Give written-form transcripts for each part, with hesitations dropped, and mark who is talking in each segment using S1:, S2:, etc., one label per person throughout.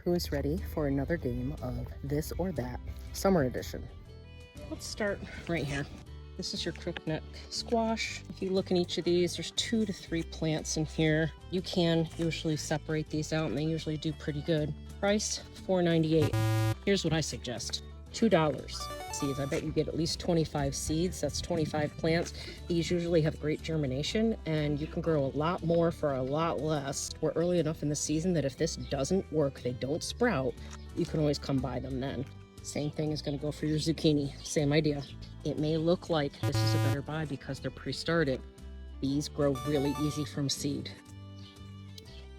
S1: Who's ready for another game of This or That Summer Edition? Let's start right here. This is your crookneck squash. If you look in each of these, there's 2 to 3 plants in here. You can usually separate these out and they usually do pretty good. Price, $4.98. Here's what I suggest. $2 seeds. I bet you get at least 25 seeds. That's 25 plants. These usually have great germination and you can grow a lot more for a lot less. We're early enough in the season that if this doesn't work, they don't sprout, you can always come buy them then. Same thing is going to go for your zucchini. Same idea. It may look like this is a better buy because they're pre-started. These grow really easy from seed.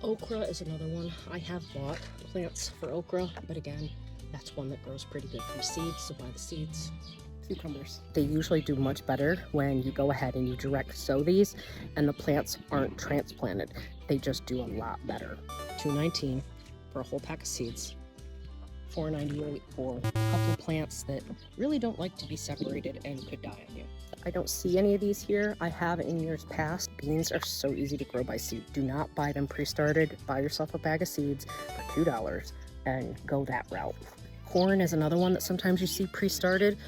S1: Okra is another one. I have bought plants for okra, but again, that's one that grows pretty good from seeds, so buy the seeds. Cucumbers. They usually do much better when you go ahead and you direct sow these and the plants aren't transplanted. They just do a lot better. $2.19 for a whole pack of seeds. $4.98 for a couple of plants that really don't like to be separated and could die on you. I don't see any of these here. I have in years past. Beans are so easy to grow by seed. Do not buy them pre-started. Buy yourself a bag of seeds for $2 and go that route. Corn is another one that sometimes you see pre-started.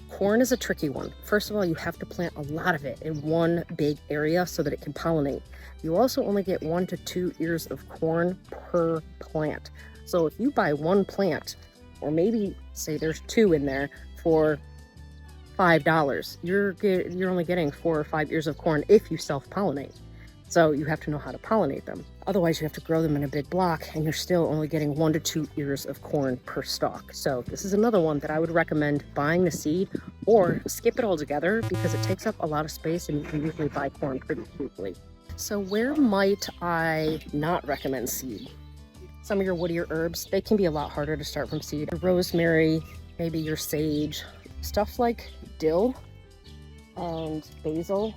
S1: Corn is a tricky one. First of all, you have to plant a lot of it in one big area so that it can pollinate. You also only get 1 to 2 ears of corn per plant. So if you buy one plant, or maybe say there's 2 in there for $5, you're only getting 4 or 5 ears of corn if you self-pollinate. So you have to know how to pollinate them. Otherwise, you have to grow them in a big block and you're still only getting 1 to 2 ears of corn per stalk. So this is another one that I would recommend buying the seed or skip it altogether because it takes up a lot of space and you can usually buy corn pretty cheaply. So where might I not recommend seed? Some of your woodier herbs, they can be a lot harder to start from seed. Rosemary, maybe your sage, stuff like dill and basil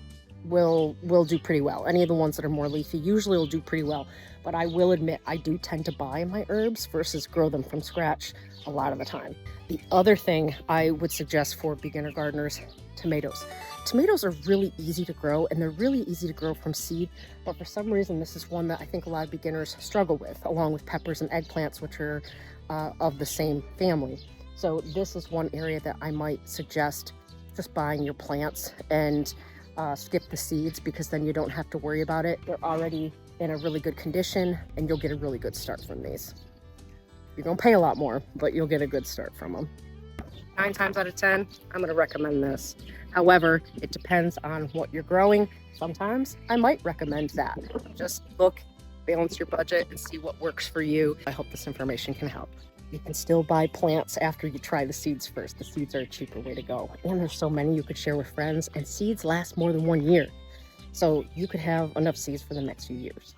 S1: will do pretty well. Any of the ones that are more leafy usually will do pretty well, but I will admit I do tend to buy my herbs versus grow them from scratch a lot of the time. The other thing I would suggest for beginner gardeners, tomatoes. Tomatoes are really easy to grow and they're really easy to grow from seed, but for some reason this is one that I think a lot of beginners struggle with, along with peppers and eggplants, which are of the same family. So this is one area that I might suggest just buying your plants and skip the seeds, because then you don't have to worry about it. They're already in a really good condition and you'll get a really good start from these. You're gonna pay a lot more, but you'll get a good start from them. 9 times out of 10, I'm gonna recommend this. However, it depends on what you're growing. Sometimes I might recommend that. Just look, balance your budget and see what works for you. I hope this information can help. You can still buy plants after you try the seeds first. The seeds are a cheaper way to go. And there's so many you could share with friends, and seeds last more than 1 year. So you could have enough seeds for the next few years.